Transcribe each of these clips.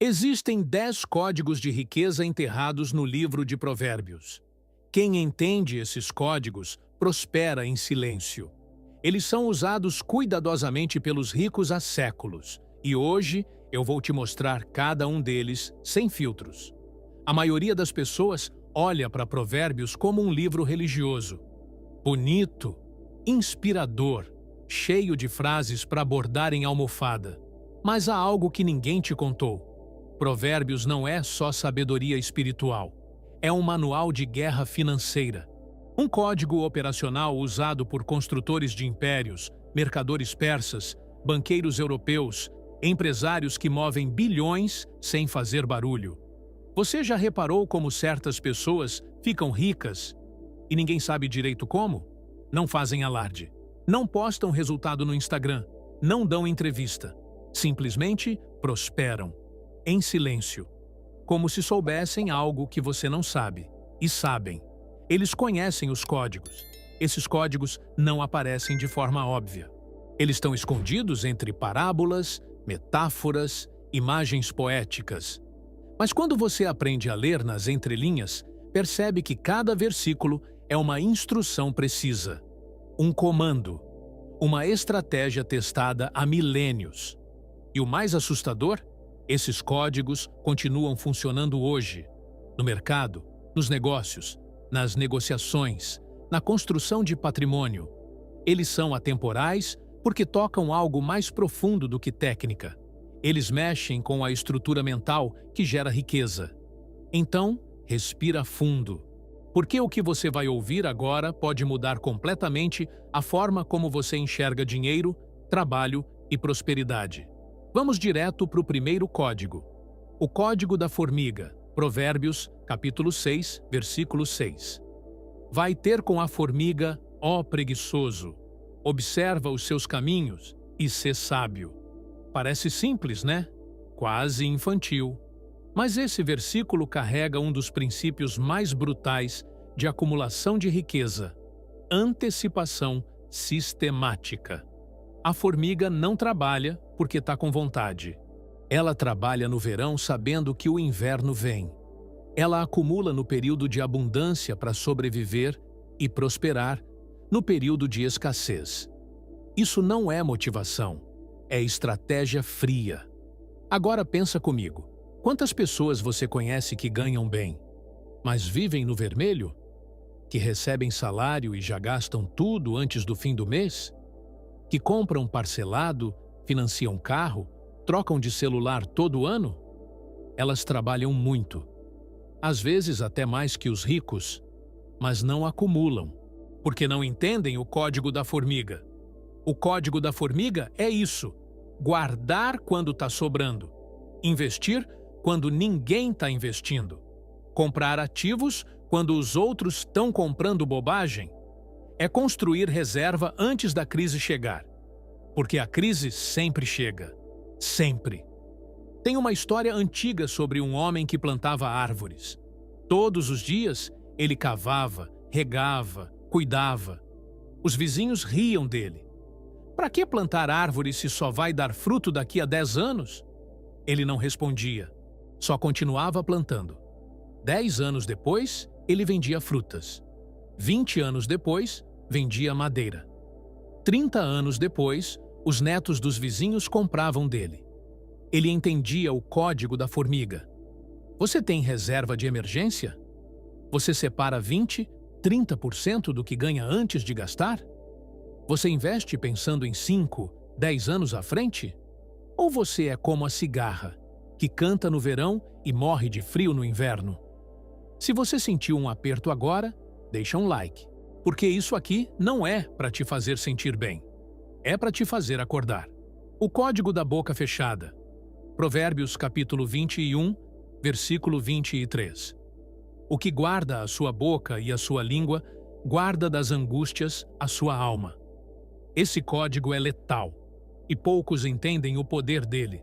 Existem 10 códigos de riqueza enterrados no livro de Provérbios. Quem entende esses códigos prospera em silêncio. Eles são usados cuidadosamente pelos ricos há séculos, e hoje eu vou te mostrar cada um deles sem filtros. A maioria das pessoas olha para Provérbios como um livro religioso. Bonito, inspirador, cheio de frases para bordar em almofada. Mas há algo que ninguém te contou. Provérbios não é só sabedoria espiritual. É um manual de guerra financeira. Um código operacional usado por construtores de impérios, mercadores persas, banqueiros europeus, empresários que movem bilhões sem fazer barulho. Você já reparou como certas pessoas ficam ricas e ninguém sabe direito como? Não fazem alarde. Não postam resultado no Instagram. Não dão entrevista. Simplesmente prosperam. Em silêncio. Como se soubessem algo que você não sabe. E sabem. Eles conhecem os códigos. Esses códigos não aparecem de forma óbvia. Eles estão escondidos entre parábolas, metáforas, imagens poéticas. Mas quando você aprende a ler nas entrelinhas, percebe que cada versículo é uma instrução precisa. Um comando. Uma estratégia testada há milênios. E o mais assustador? Esses códigos continuam funcionando hoje, no mercado, nos negócios, nas negociações, na construção de patrimônio. Eles são atemporais porque tocam algo mais profundo do que técnica. Eles mexem com a estrutura mental que gera riqueza. Então, respira fundo, porque o que você vai ouvir agora pode mudar completamente a forma como você enxerga dinheiro, trabalho e prosperidade. Vamos direto para o primeiro código. O código da formiga, Provérbios, capítulo 6, versículo 6. Vai ter com a formiga, ó preguiçoso. Observa os seus caminhos e sê sábio. Parece simples, né? Quase infantil. Mas esse versículo carrega um dos princípios mais brutais de acumulação de riqueza: antecipação sistemática. A formiga não trabalha porque está com vontade. Ela trabalha no verão sabendo que o inverno vem. Ela acumula no período de abundância para sobreviver e prosperar no período de escassez. Isso não é motivação, é estratégia fria. Agora pensa comigo, quantas pessoas você conhece que ganham bem, mas vivem no vermelho? Que recebem salário e já gastam tudo antes do fim do mês? Que compram parcelado, financiam carro, trocam de celular todo ano? Elas trabalham muito, às vezes até mais que os ricos, mas não acumulam, porque não entendem o código da formiga. O código da formiga é isso: guardar quando está sobrando, investir quando ninguém está investindo, comprar ativos quando os outros estão comprando bobagem. É construir reserva antes da crise chegar. Porque a crise sempre chega. Sempre. Tem uma história antiga sobre um homem que plantava árvores. Todos os dias, ele cavava, regava, cuidava. Os vizinhos riam dele. Para que plantar árvores se só vai dar fruto daqui a 10 anos? Ele não respondia. Só continuava plantando. 10 anos depois, ele vendia frutas. 20 anos depois, vendia madeira. 30 anos depois, os netos dos vizinhos compravam dele. Ele entendia o código da formiga. Você tem reserva de emergência? Você separa 20, 30% do que ganha antes de gastar? Você investe pensando em 5, 10 anos à frente? Ou você é como a cigarra, que canta no verão e morre de frio no inverno? Se você sentiu um aperto agora, deixa um like. Porque isso aqui não é para te fazer sentir bem. É para te fazer acordar. O código da boca fechada. Provérbios capítulo 21, versículo 23. O que guarda a sua boca e a sua língua, guarda das angústias a sua alma. Esse código é letal, e poucos entendem o poder dele.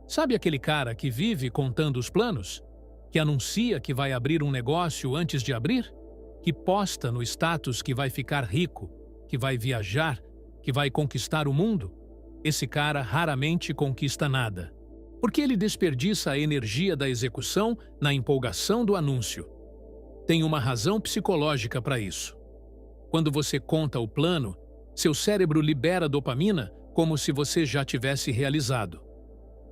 Sabe aquele cara que vive contando os planos? Que anuncia que vai abrir um negócio antes de abrir? Que posta no status que vai ficar rico, que vai viajar, que vai conquistar o mundo? Esse cara raramente conquista nada. Porque ele desperdiça a energia da execução na empolgação do anúncio. Tem uma razão psicológica para isso. Quando você conta o plano, seu cérebro libera dopamina como se você já tivesse realizado.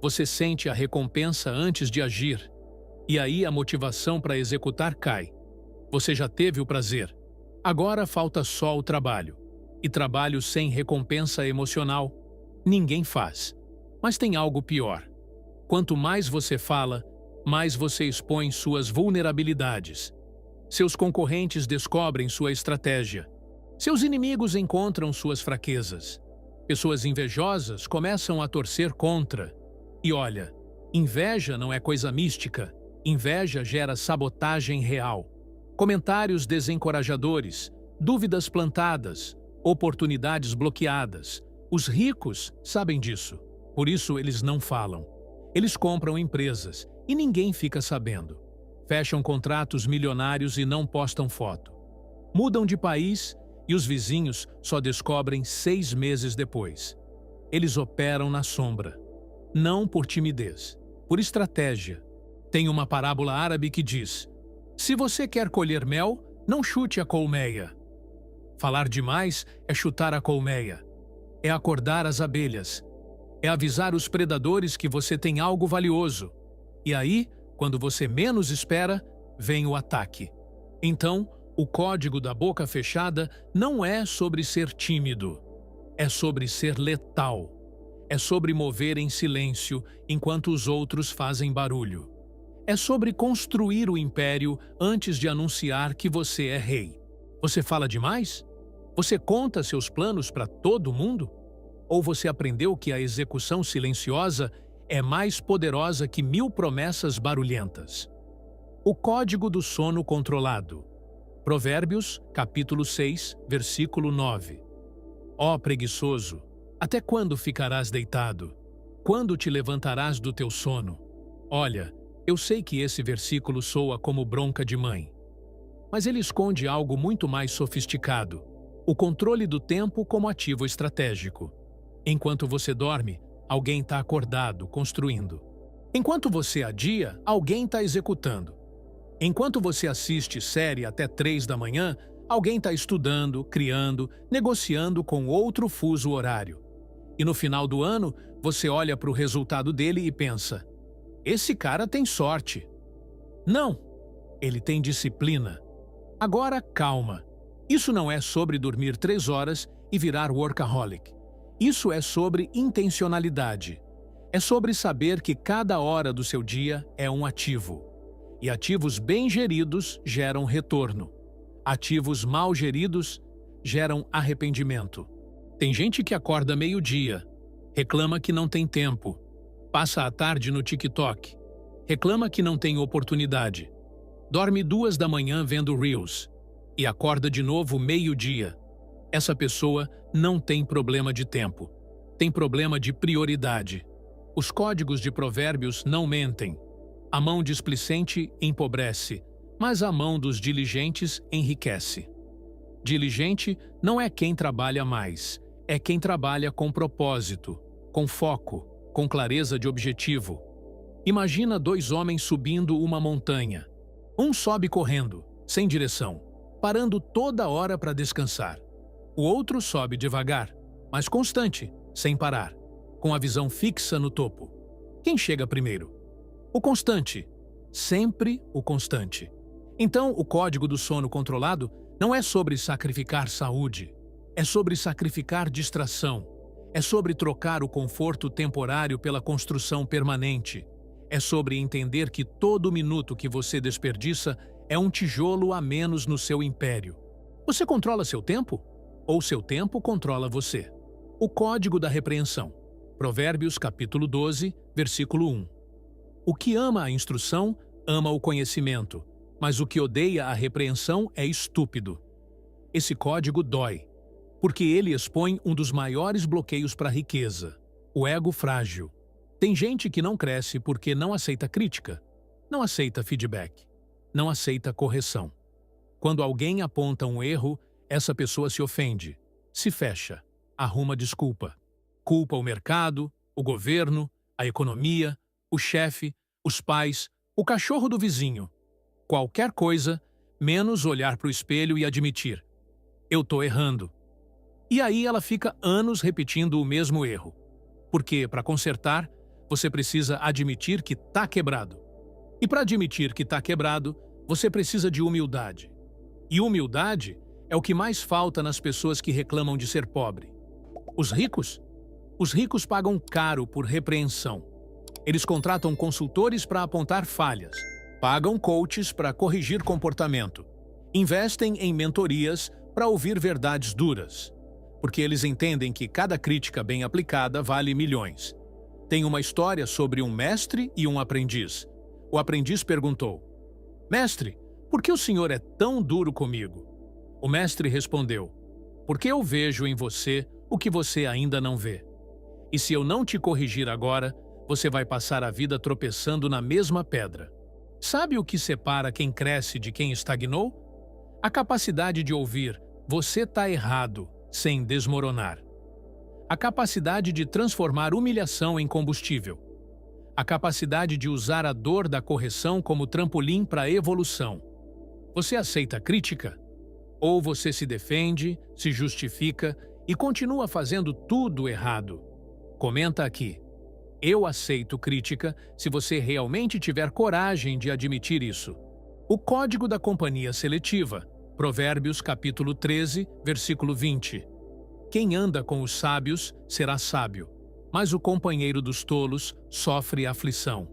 Você sente a recompensa antes de agir, e aí a motivação para executar cai. Você já teve o prazer. Agora falta só o trabalho. E trabalho sem recompensa emocional, ninguém faz. Mas tem algo pior. Quanto mais você fala, mais você expõe suas vulnerabilidades. Seus concorrentes descobrem sua estratégia. Seus inimigos encontram suas fraquezas. Pessoas invejosas começam a torcer contra. E olha, inveja não é coisa mística. Inveja gera sabotagem real. Comentários desencorajadores, dúvidas plantadas, oportunidades bloqueadas. Os ricos sabem disso. Por isso eles não falam. Eles compram empresas e ninguém fica sabendo. Fecham contratos milionários e não postam foto. Mudam de país e os vizinhos só descobrem 6 meses depois. Eles operam na sombra. Não por timidez, por estratégia. Tem uma parábola árabe que diz: se você quer colher mel, não chute a colmeia. Falar demais é chutar a colmeia. É acordar as abelhas. É avisar os predadores que você tem algo valioso. E aí, quando você menos espera, vem o ataque. Então, o código da boca fechada não é sobre ser tímido. É sobre ser letal. É sobre mover em silêncio enquanto os outros fazem barulho. É sobre construir o império antes de anunciar que você é rei. Você fala demais? Você conta seus planos para todo mundo? Ou você aprendeu que a execução silenciosa é mais poderosa que 1000 promessas barulhentas? O código do sono controlado. Provérbios, capítulo 6, versículo 9. Ó preguiçoso, até quando ficarás deitado? Quando te levantarás do teu sono? Olha, eu sei que esse versículo soa como bronca de mãe. Mas ele esconde algo muito mais sofisticado: o controle do tempo como ativo estratégico. Enquanto você dorme, alguém está acordado, construindo. Enquanto você adia, alguém está executando. Enquanto você assiste série até 3 da manhã, alguém está estudando, criando, negociando com outro fuso horário. E no final do ano, você olha para o resultado dele e pensa: esse cara tem sorte. Não, ele tem disciplina. Agora, calma. Isso não é sobre dormir 3 horas e virar workaholic. Isso é sobre intencionalidade. É sobre saber que cada hora do seu dia é um ativo. E ativos bem geridos geram retorno. Ativos mal geridos geram arrependimento. Tem gente que acorda meio-dia, reclama que não tem tempo, passa a tarde no TikTok, reclama que não tem oportunidade, dorme 2 da manhã vendo Reels e acorda de novo meio-dia. Essa pessoa não tem problema de tempo, tem problema de prioridade. Os códigos de Provérbios não mentem. A mão displicente empobrece, mas a mão dos diligentes enriquece. Diligente não é quem trabalha mais, é quem trabalha com propósito, com foco, com clareza de objetivo. Imagina 2 homens subindo uma montanha. Um sobe correndo, sem direção, parando toda hora para descansar. O outro sobe devagar, mas constante, sem parar, com a visão fixa no topo. Quem chega primeiro? O constante. Sempre o constante. Então, o código do sono controlado não é sobre sacrificar saúde. É sobre sacrificar distração. É sobre trocar o conforto temporário pela construção permanente. É sobre entender que todo minuto que você desperdiça é um tijolo a menos no seu império. Você controla seu tempo? Ou seu tempo controla você? O código da repreensão. Provérbios capítulo 12, versículo 1. O que ama a instrução, ama o conhecimento, mas o que odeia a repreensão é estúpido. Esse código dói, porque ele expõe um dos maiores bloqueios para a riqueza, o ego frágil. Tem gente que não cresce porque não aceita crítica, não aceita feedback, não aceita correção. Quando alguém aponta um erro, essa pessoa se ofende, se fecha, arruma desculpa. Culpa o mercado, o governo, a economia, o chefe, os pais, o cachorro do vizinho. Qualquer coisa, menos olhar para o espelho e admitir: eu tô errando. E aí ela fica anos repetindo o mesmo erro. Porque, para consertar, você precisa admitir que tá quebrado. E para admitir que tá quebrado, você precisa de humildade. E humildade é o que mais falta nas pessoas que reclamam de ser pobre. Os ricos? Os ricos pagam caro por repreensão. Eles contratam consultores para apontar falhas, pagam coaches para corrigir comportamento, investem em mentorias para ouvir verdades duras, porque eles entendem que cada crítica bem aplicada vale milhões. Tem uma história sobre um mestre e um aprendiz. O aprendiz perguntou: Mestre, por que o senhor é tão duro comigo? O mestre respondeu: Porque eu vejo em você o que você ainda não vê. E se eu não te corrigir agora, você vai passar a vida tropeçando na mesma pedra. Sabe o que separa quem cresce de quem estagnou? A capacidade de ouvir "você tá errado" sem desmoronar. A capacidade de transformar humilhação em combustível. A capacidade de usar a dor da correção como trampolim para a evolução. Você aceita crítica? Ou você se defende, se justifica e continua fazendo tudo errado? Comenta aqui. Eu aceito crítica se você realmente tiver coragem de admitir isso. O Código da Companhia Seletiva, Provérbios capítulo 13, versículo 20. Quem anda com os sábios será sábio, mas o companheiro dos tolos sofre aflição.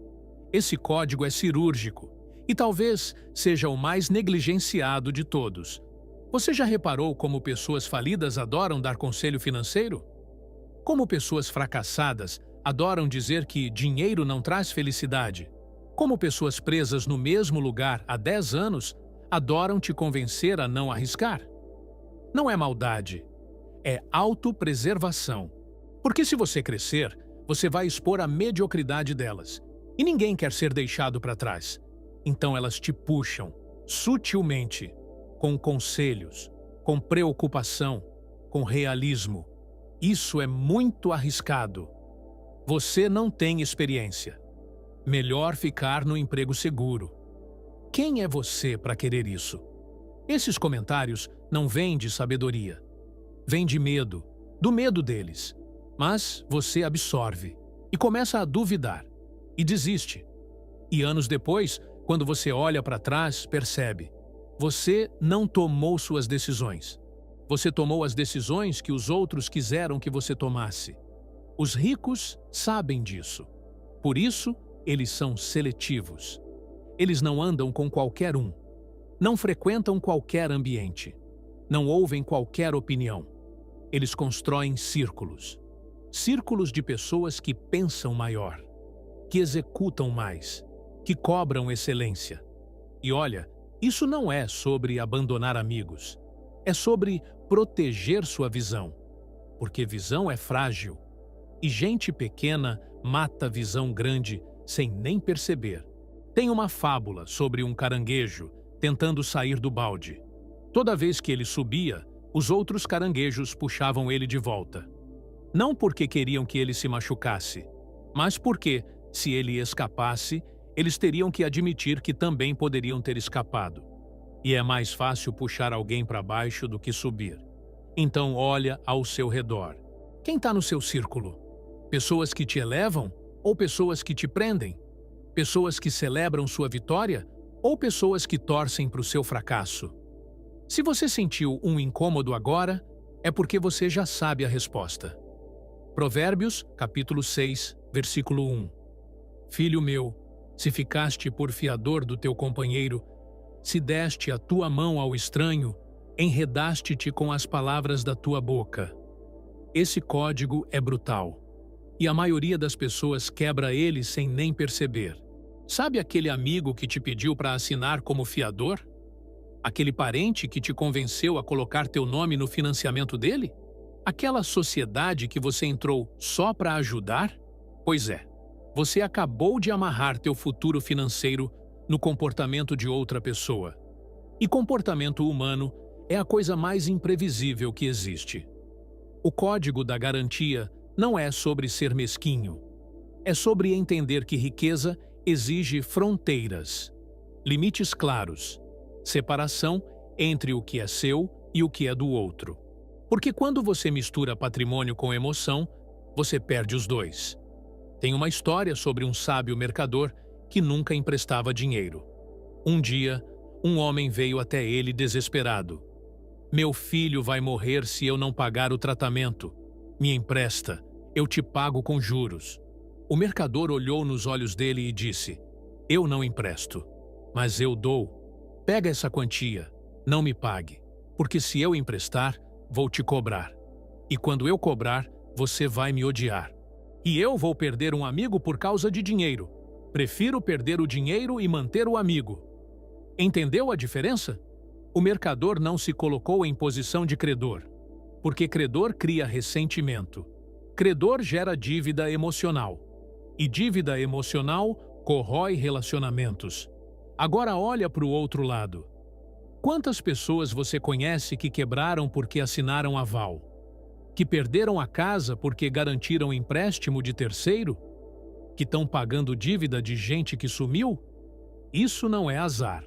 Esse código é cirúrgico e talvez seja o mais negligenciado de todos. Você já reparou como pessoas falidas adoram dar conselho financeiro? Como pessoas fracassadas adoram dizer que dinheiro não traz felicidade? Como pessoas presas no mesmo lugar há 10 anos adoram te convencer a não arriscar? Não é maldade, é autopreservação. Porque se você crescer, você vai expor a mediocridade delas. E ninguém quer ser deixado para trás. Então elas te puxam, sutilmente, com conselhos, com preocupação, com realismo. Isso é muito arriscado. Você não tem experiência. Melhor ficar no emprego seguro. Quem é você para querer isso? Esses comentários não vêm de sabedoria. Vêm de medo, do medo deles. Mas você absorve e começa a duvidar e desiste. E anos depois, quando você olha para trás, percebe: você não tomou suas decisões. Você tomou as decisões que os outros quiseram que você tomasse. Os ricos sabem disso. Por isso, eles são seletivos. Eles não andam com qualquer um. Não frequentam qualquer ambiente. Não ouvem qualquer opinião. Eles constroem círculos. Círculos de pessoas que pensam maior, que executam mais, que cobram excelência. E olha, isso não é sobre abandonar amigos. É sobre proteger sua visão. Porque visão é frágil. E gente pequena mata visão grande sem nem perceber. Tem uma fábula sobre um caranguejo tentando sair do balde. Toda vez que ele subia, os outros caranguejos puxavam ele de volta. Não porque queriam que ele se machucasse, mas porque, se ele escapasse, eles teriam que admitir que também poderiam ter escapado. E é mais fácil puxar alguém para baixo do que subir. Então olha ao seu redor. Quem está no seu círculo? Pessoas que te elevam ou pessoas que te prendem? Pessoas que celebram sua vitória ou pessoas que torcem para o seu fracasso? Se você sentiu um incômodo agora, é porque você já sabe a resposta. Provérbios, capítulo 6, versículo 1. Filho meu, se ficaste por fiador do teu companheiro, se deste a tua mão ao estranho, enredaste-te com as palavras da tua boca. Esse código é brutal. E a maioria das pessoas quebra ele sem nem perceber. Sabe aquele amigo que te pediu para assinar como fiador? Aquele parente que te convenceu a colocar teu nome no financiamento dele? Aquela sociedade que você entrou só para ajudar? Pois é, você acabou de amarrar teu futuro financeiro no comportamento de outra pessoa. E comportamento humano é a coisa mais imprevisível que existe. O código da garantia não é sobre ser mesquinho. É sobre entender que riqueza exige fronteiras, limites claros, separação entre o que é seu e o que é do outro. Porque quando você mistura patrimônio com emoção, você perde os dois. Tem uma história sobre um sábio mercador que nunca emprestava dinheiro. Um dia, um homem veio até ele desesperado. Meu filho vai morrer se eu não pagar o tratamento. Me empresta, eu te pago com juros. O mercador olhou nos olhos dele e disse: eu não empresto, mas eu dou. Pega essa quantia, não me pague, porque se eu emprestar, vou te cobrar. E quando eu cobrar, você vai me odiar. E eu vou perder um amigo por causa de dinheiro. Prefiro perder o dinheiro e manter o amigo. Entendeu a diferença? O mercador não se colocou em posição de credor, porque credor cria ressentimento. Credor gera dívida emocional. E dívida emocional corrói relacionamentos. Agora olha para o outro lado. Quantas pessoas você conhece que quebraram porque assinaram aval? Que perderam a casa porque garantiram empréstimo de terceiro? Que estão pagando dívida de gente que sumiu? Isso não é azar.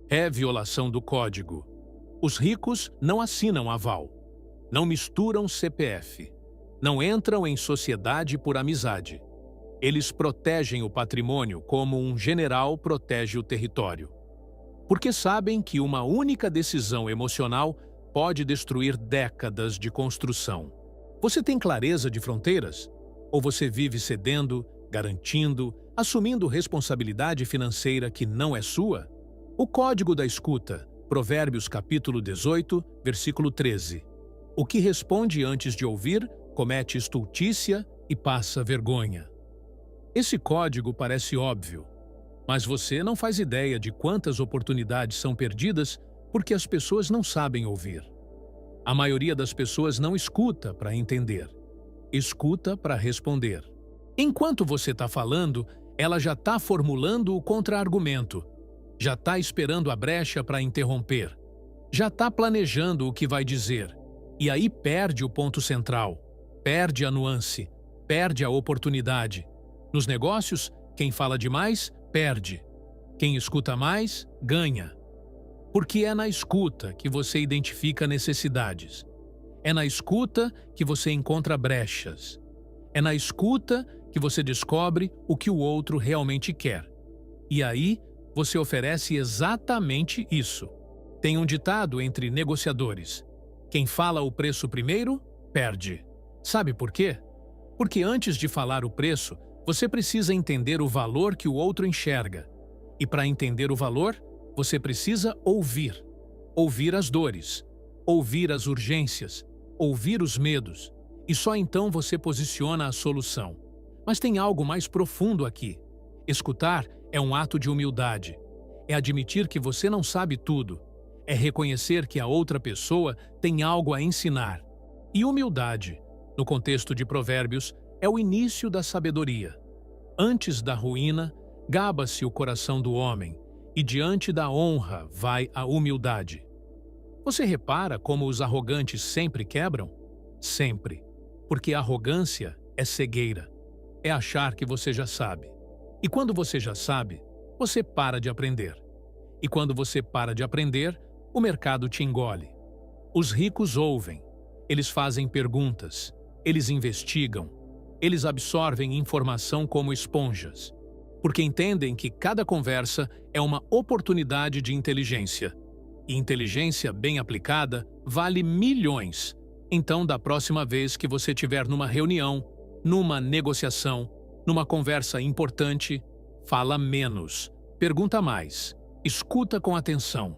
É violação do código. Os ricos não assinam aval. Não misturam CPF. Não entram em sociedade por amizade. Eles protegem o patrimônio como um general protege o território. Porque sabem que uma única decisão emocional pode destruir décadas de construção. Você tem clareza de fronteiras? Ou você vive cedendo, garantindo, assumindo responsabilidade financeira que não é sua? O código da escuta, Provérbios capítulo 18, versículo 13. O que responde antes de ouvir, comete estultícia e passa vergonha. Esse código parece óbvio, mas você não faz ideia de quantas oportunidades são perdidas porque as pessoas não sabem ouvir. A maioria das pessoas não escuta para entender, escuta para responder. Enquanto você está falando, ela já está formulando o contra-argumento, já está esperando a brecha para interromper, já está planejando o que vai dizer, e aí perde o ponto central, perde a nuance, perde a oportunidade. Nos negócios, quem fala demais, perde. Quem escuta mais, ganha. Porque é na escuta que você identifica necessidades. É na escuta que você encontra brechas. É na escuta que você descobre o que o outro realmente quer. E aí, você oferece exatamente isso. Tem um ditado entre negociadores: quem fala o preço primeiro, perde. Sabe por quê? Porque antes de falar o preço, você precisa entender o valor que o outro enxerga. E para entender o valor, você precisa ouvir. Ouvir as dores, ouvir as urgências, ouvir os medos. E só então você posiciona a solução. Mas tem algo mais profundo aqui. Escutar é um ato de humildade. É admitir que você não sabe tudo. É reconhecer que a outra pessoa tem algo a ensinar. E humildade, no contexto de Provérbios, é o início da sabedoria. Antes da ruína, gaba-se o coração do homem, e diante da honra vai a humildade. Você repara como os arrogantes sempre quebram? Sempre. Porque a arrogância é cegueira. É achar que você já sabe. E quando você já sabe, você para de aprender. E quando você para de aprender, o mercado te engole. Os ricos ouvem. Eles fazem perguntas. Eles investigam. Eles absorvem informação como esponjas, porque entendem que cada conversa é uma oportunidade de inteligência. E inteligência bem aplicada vale milhões. Então, da próxima vez que você estiver numa reunião, numa negociação, numa conversa importante, fala menos, pergunta mais, escuta com atenção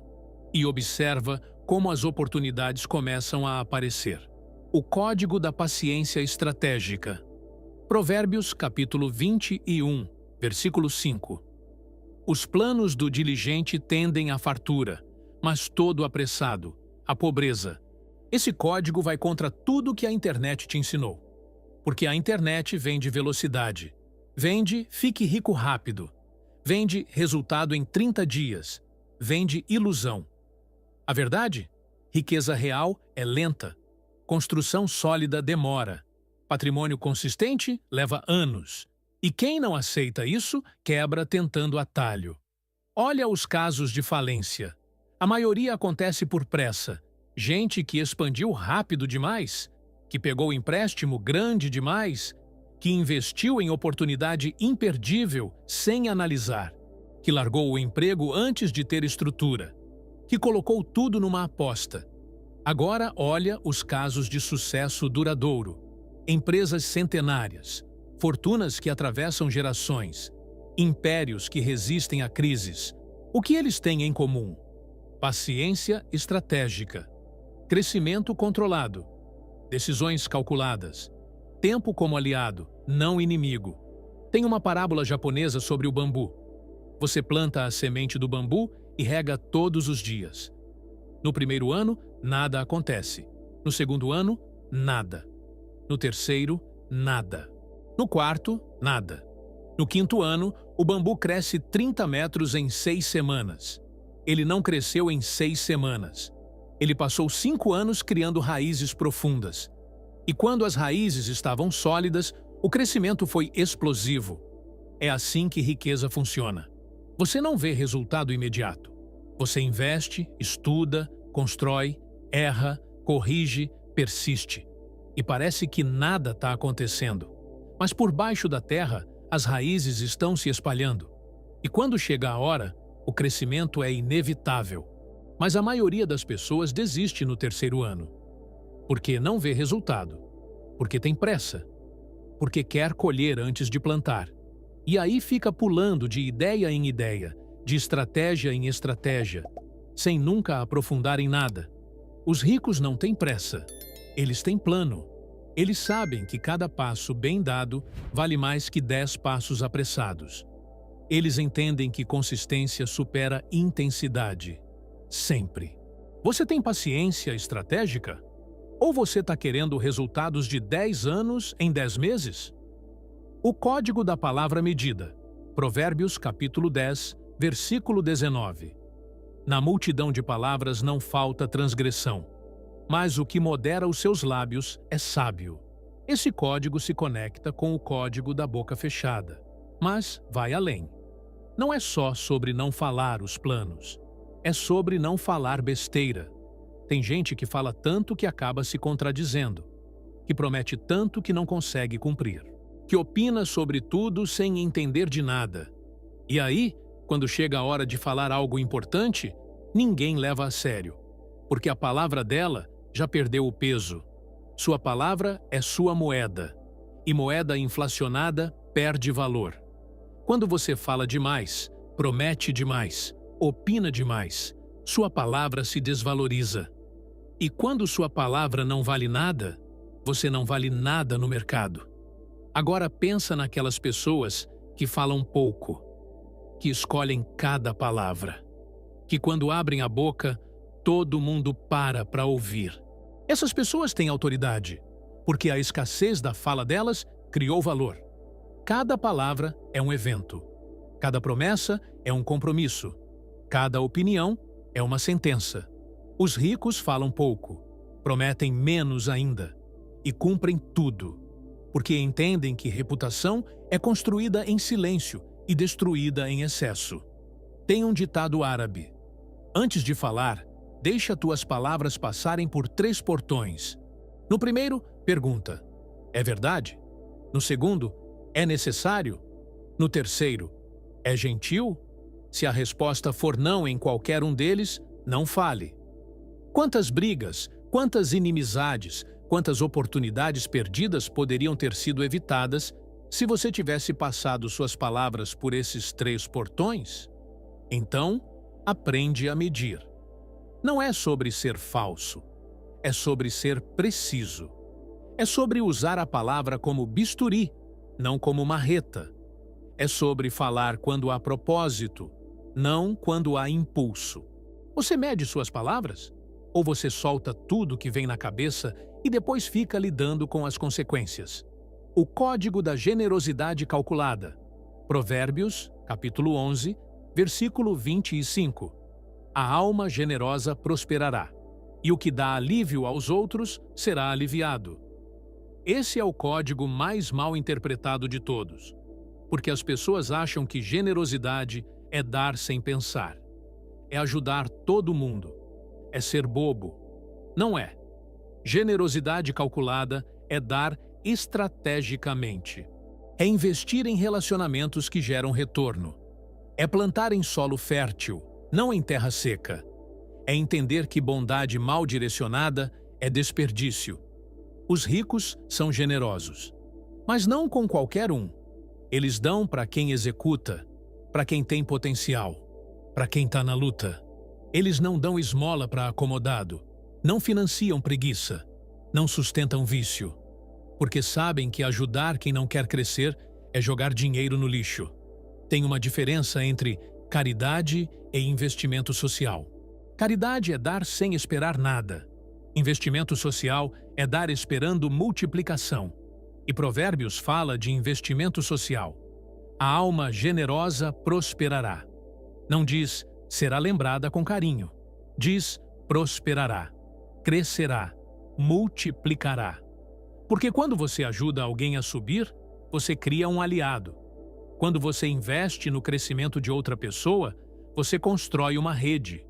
e observa como as oportunidades começam a aparecer. O código da paciência estratégica. Provérbios capítulo 21, versículo 5. Os planos do diligente tendem à fartura, mas todo apressado, à pobreza. Esse código vai contra tudo que a internet te ensinou. Porque a internet vende velocidade. Vende fique rico rápido. Vende resultado em 30 dias. Vende ilusão. A verdade? Riqueza real é lenta. Construção sólida demora. Patrimônio consistente leva anos. E quem não aceita isso, quebra tentando atalho. Olha os casos de falência. A maioria acontece por pressa. Gente que expandiu rápido demais, que pegou empréstimo grande demais, que investiu em oportunidade imperdível sem analisar, que largou o emprego antes de ter estrutura, que colocou tudo numa aposta. Agora olha os casos de sucesso duradouro. Empresas centenárias, fortunas que atravessam gerações, impérios que resistem a crises. O que eles têm em comum? Paciência estratégica, crescimento controlado, decisões calculadas, tempo como aliado, não inimigo. Tem uma parábola japonesa sobre o bambu. Você planta a semente do bambu e rega todos os dias. No primeiro ano, nada acontece. No segundo ano, nada. No terceiro, nada. No quarto, nada. No quinto ano, o bambu cresce 30 metros em 6 semanas. Ele não cresceu em 6 semanas. Ele passou 5 anos criando raízes profundas. E quando as raízes estavam sólidas, o crescimento foi explosivo. É assim que riqueza funciona. Você não vê resultado imediato. Você investe, estuda, constrói, erra, corrige, persiste. E parece que nada está acontecendo. Mas por baixo da terra, as raízes estão se espalhando. E quando chega a hora, o crescimento é inevitável. Mas a maioria das pessoas desiste no terceiro ano. Porque não vê resultado. Porque tem pressa. Porque quer colher antes de plantar. E aí fica pulando de ideia em ideia, de estratégia em estratégia, sem nunca aprofundar em nada. Os ricos não têm pressa. Eles têm plano. Eles sabem que cada passo bem dado vale mais que 10 passos apressados. Eles entendem que consistência supera intensidade. Sempre. Você tem paciência estratégica? Ou você está querendo resultados de 10 anos em 10 meses? O código da palavra medida. Provérbios capítulo 10, versículo 19. Na multidão de palavras não falta transgressão, mas o que modera os seus lábios é sábio. Esse código se conecta com o código da boca fechada, mas vai além. Não é só sobre não falar os planos, é sobre não falar besteira. Tem gente que fala tanto que acaba se contradizendo, que promete tanto que não consegue cumprir, que opina sobre tudo sem entender de nada. E aí, quando chega a hora de falar algo importante, ninguém leva a sério, porque a palavra dela já perdeu o peso. Sua palavra é sua moeda, e moeda inflacionada perde valor. Quando você fala demais, promete demais, opina demais, sua palavra se desvaloriza. E quando sua palavra não vale nada, você não vale nada no mercado. Agora pensa naquelas pessoas que falam pouco, que escolhem cada palavra, que quando abrem a boca, todo mundo para ouvir. Essas pessoas têm autoridade, porque a escassez da fala delas criou valor. Cada palavra é um evento. Cada promessa é um compromisso. Cada opinião é uma sentença. Os ricos falam pouco, prometem menos ainda e cumprem tudo, porque entendem que reputação é construída em silêncio e destruída em excesso. Tem um ditado árabe: antes de falar, deixa tuas palavras passarem por 3 portões. No primeiro, pergunta: é verdade? No segundo, é necessário? No terceiro, é gentil? Se a resposta for não em qualquer um deles, não fale. Quantas brigas, quantas inimizades, quantas oportunidades perdidas poderiam ter sido evitadas se você tivesse passado suas palavras por esses 3 portões? Então, aprende a medir. Não é sobre ser falso, é sobre ser preciso. É sobre usar a palavra como bisturi, não como marreta. É sobre falar quando há propósito, não quando há impulso. Você mede suas palavras? Ou você solta tudo que vem na cabeça e depois fica lidando com as consequências? O código da generosidade calculada. Provérbios, capítulo 11, versículo 25. A alma generosa prosperará, e o que dá alívio aos outros será aliviado. Esse é o código mais mal interpretado de todos. porque as pessoas acham que generosidade é dar sem pensar. É ajudar todo mundo. É ser bobo. Não é. Generosidade calculada é dar estrategicamente. É investir em relacionamentos que geram retorno. É plantar em solo fértil, não em terra seca. É entender que bondade mal direcionada é desperdício. Os ricos são generosos, mas não com qualquer um. Eles dão para quem executa, para quem tem potencial, para quem está na luta. Eles não dão esmola para acomodado, não financiam preguiça, não sustentam vício, porque sabem que ajudar quem não quer crescer é jogar dinheiro no lixo. Tem uma diferença entre caridade e investimento social. Caridade é dar sem esperar nada. Investimento social é dar esperando multiplicação. E Provérbios fala de investimento social. A alma generosa prosperará. Não diz será lembrada com carinho. Diz prosperará, crescerá, multiplicará. Porque quando você ajuda alguém a subir, você cria um aliado. Quando você investe no crescimento de outra pessoa, você constrói uma rede.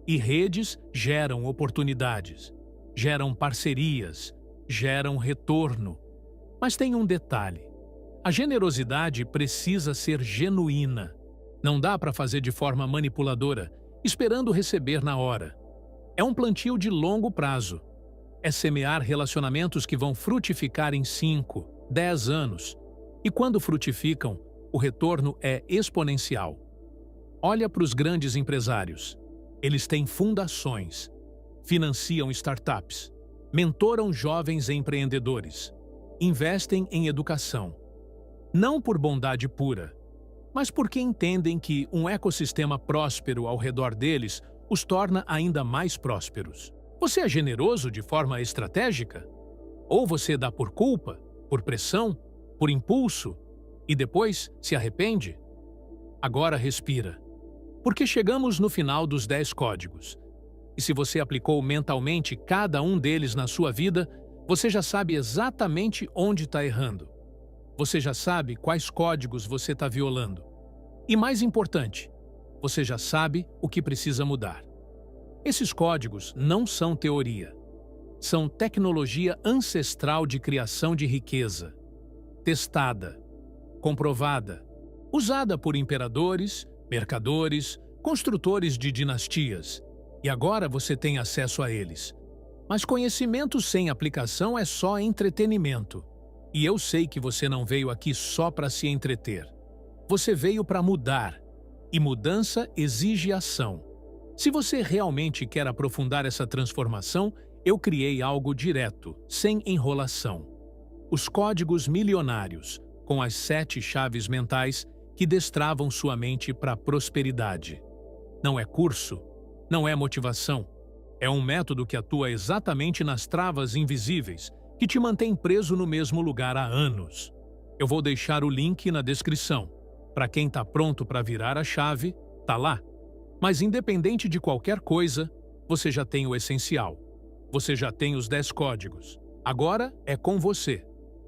E redes geram oportunidades, geram parcerias, geram retorno. Mas tem um detalhe. A generosidade precisa ser genuína. Não dá para fazer de forma manipuladora, esperando receber na hora. É um plantio de longo prazo. É semear relacionamentos que vão frutificar em 5, 10 anos. E quando frutificam, o retorno é exponencial. Olha para os grandes empresários. Eles têm fundações, financiam startups, mentoram jovens empreendedores, investem em educação. Não por bondade pura, mas porque entendem que um ecossistema próspero ao redor deles os torna ainda mais prósperos. Você é generoso de forma estratégica? Ou você dá por culpa, por pressão, por impulso e depois se arrepende? Agora respira, porque chegamos no final dos 10 códigos. E se você aplicou mentalmente cada um deles na sua vida, você já sabe exatamente onde está errando. Você já sabe quais códigos você está violando. E mais importante, você já sabe o que precisa mudar. Esses códigos não são teoria. São tecnologia ancestral de criação de riqueza. Testada, comprovada, usada por imperadores, mercadores, construtores de dinastias. E agora você tem acesso a eles. Mas conhecimento sem aplicação é só entretenimento. E eu sei que você não veio aqui só para se entreter. Você veio para mudar. E mudança exige ação. Se você realmente quer aprofundar essa transformação, eu criei algo direto, sem enrolação. Os códigos milionários, com as 7 chaves mentais que destravam sua mente para a prosperidade. Não é curso, não é motivação. É um método que atua exatamente nas travas invisíveis que te mantém preso no mesmo lugar há anos. Eu vou deixar o link na descrição. Para quem está pronto para virar a chave, tá lá. Mas independente de qualquer coisa, você já tem o essencial. Você já tem os 10 códigos. Agora é com você.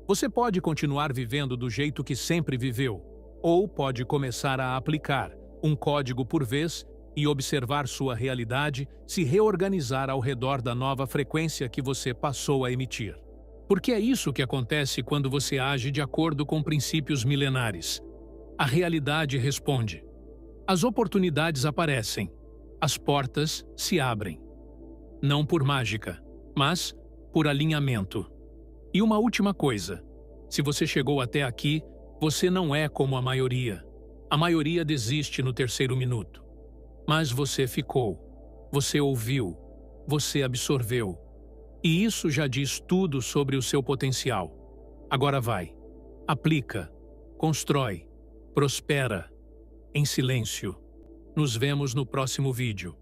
Você pode continuar vivendo do jeito que sempre viveu, ou pode começar a aplicar um código por vez e observar sua realidade se reorganizar ao redor da nova frequência que você passou a emitir. Porque é isso que acontece quando você age de acordo com princípios milenares. A realidade responde. As oportunidades aparecem. As portas se abrem. Não por mágica, mas por alinhamento. E uma última coisa. Se você chegou até aqui, você não é como a maioria. A maioria desiste no 3º minuto. Mas você ficou. Você ouviu. Você absorveu. E isso já diz tudo sobre o seu potencial. Agora vai. Aplica. Constrói. Prospera. Em silêncio. Nos vemos no próximo vídeo.